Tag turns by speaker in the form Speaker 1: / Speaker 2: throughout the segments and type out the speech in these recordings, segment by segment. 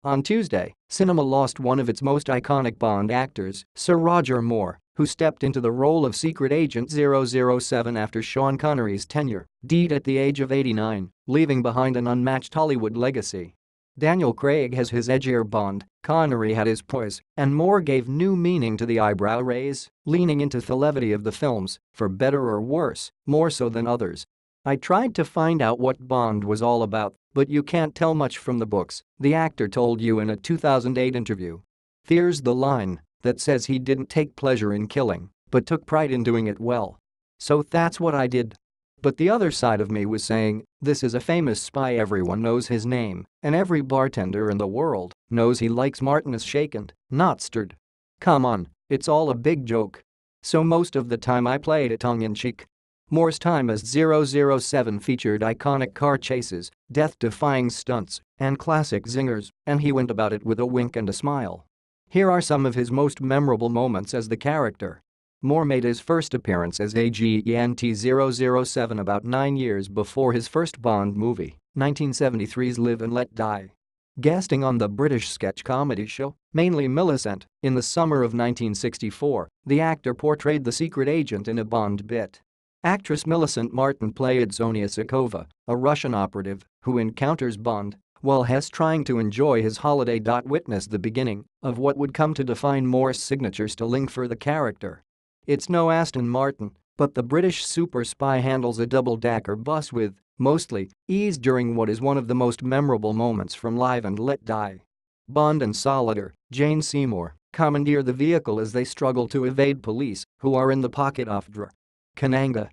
Speaker 1: On Tuesday, cinema lost one of its most iconic Bond actors, Sir Roger Moore, who stepped into the role of Secret Agent 007 after Sean Connery's tenure, died at the age of 89, leaving behind an unmatched Hollywood legacy. Daniel Craig has his edgier Bond, Connery had his poise, and Moore gave new meaning to the eyebrow raise, leaning into the levity of the films, for better or worse, more so than others. I tried to find out what Bond was all about, but you can't tell much from the books, the actor told you in a 2008 interview. Here's the line that says he didn't take pleasure in killing, but took pride in doing it well. So that's what I did. But the other side of me was saying, this is a famous spy, everyone knows his name, and every bartender in the world knows he likes Martinez shaken, not stirred. Come on, it's all a big joke. So most of the time I played it tongue-in-cheek. Moore's time as 007 featured iconic car chases, death-defying stunts, and classic zingers, and he went about it with a wink and a smile. Here are some of his most memorable moments as the character. Moore made his first appearance as Agent 007 about 9 years before his first Bond movie, 1973's Live and Let Die. Guesting on the British sketch comedy show, mainly Millicent, in the summer of 1964, the actor portrayed the secret agent in a Bond bit. Actress Millicent Martin played Sonia Sokova, a Russian operative who encounters Bond while Hess trying to enjoy his holiday. Witness the beginning of what would come to define Moore's signature styling for the character. It's no Aston Martin, but the British super spy handles a double-decker bus with, mostly, ease during what is one of the most memorable moments from Live and Let Die. Bond and Solitaire, Jane Seymour, commandeer the vehicle as they struggle to evade police, who are in the pocket of Dra. Kananga.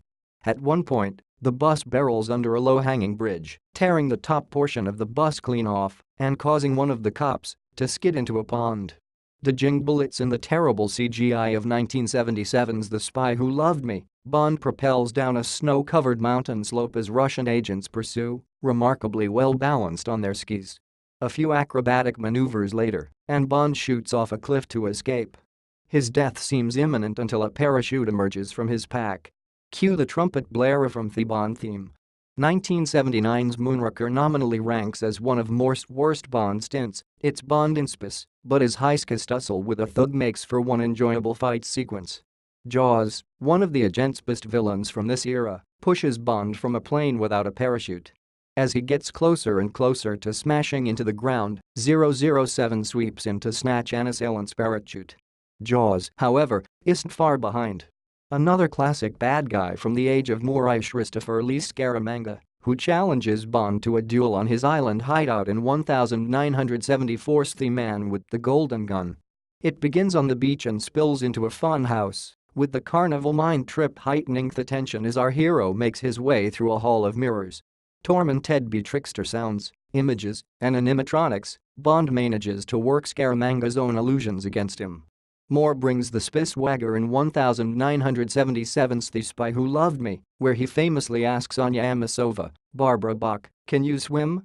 Speaker 1: At one point, the bus barrels under a low-hanging bridge, tearing the top portion of the bus clean off and causing one of the cops to skid into a pond. Dodging bullets in the terrible CGI of 1977's The Spy Who Loved Me, Bond propels down a snow-covered mountain slope as Russian agents pursue, remarkably well-balanced on their skis. A few acrobatic maneuvers later, and Bond shoots off a cliff to escape. His death seems imminent until a parachute emerges from his pack. Cue the trumpet blare from the Bond theme. 1979's Moonraker nominally ranks as one of Moore's worst Bond stints. It's Bond in space, but his high-skis tussle with a thug makes for one enjoyable fight sequence. Jaws, one of the agent's best villains from this era, pushes Bond from a plane without a parachute. As he gets closer and closer to smashing into the ground, 007 sweeps in to snatch an assailant's parachute. Jaws, however, isn't far behind. Another classic bad guy from the age of Moore is Christopher Lee Scaramanga, who challenges Bond to a duel on his island hideout in 1974's The Man with the Golden Gun. It begins on the beach and spills into a fun house, with the carnival mind trip heightening the tension as our hero makes his way through a hall of mirrors. Tormented by trickster sounds, images, and animatronics, Bond manages to work Scaramanga's own illusions against him. Moore brings the Spisswagger in 1977's The Spy Who Loved Me, where he famously asks Anya Amasova, Barbara Bach, "Can you swim?"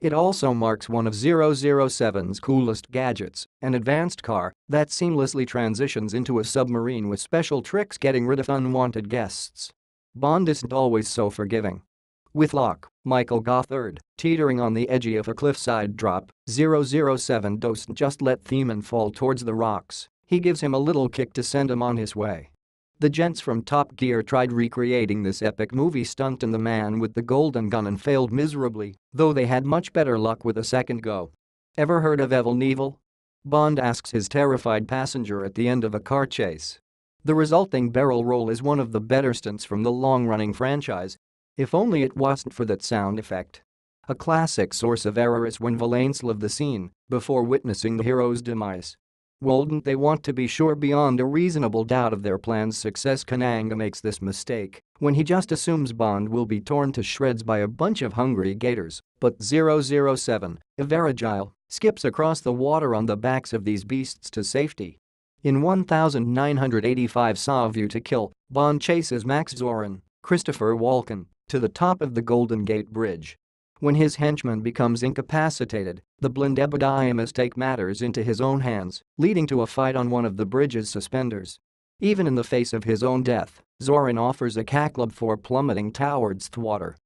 Speaker 1: It also marks one of 007's coolest gadgets, an advanced car that seamlessly transitions into a submarine with special tricks getting rid of unwanted guests. Bond isn't always so forgiving. With Locke, Michael Gothard, teetering on the edge of a cliffside drop, 007 doesn't just let Theman fall towards the rocks. He gives him a little kick to send him on his way. The gents from Top Gear tried recreating this epic movie stunt in The Man with the Golden Gun and failed miserably, though they had much better luck with a second go. Ever heard of Evel Knievel? Bond asks his terrified passenger at the end of a car chase. The resulting barrel roll is one of the better stunts from the long-running franchise. If only it wasn't for that sound effect. A classic source of error is when villains leave the scene before witnessing the hero's demise. Wouldn't they want to be sure beyond a reasonable doubt of their plan's success? Kananga makes this mistake when he just assumes Bond will be torn to shreds by a bunch of hungry gators, but 007, Everagile, skips across the water on the backs of these beasts to safety. In 1985's A View to Kill, Bond chases Max Zorin, Christopher Walken, to the top of the Golden Gate Bridge. When his henchman becomes incapacitated, the Blindebediah must take matters into his own hands, leading to a fight on one of the bridge's suspenders. Even in the face of his own death, Zorin offers a cackleb for plummeting towards the water.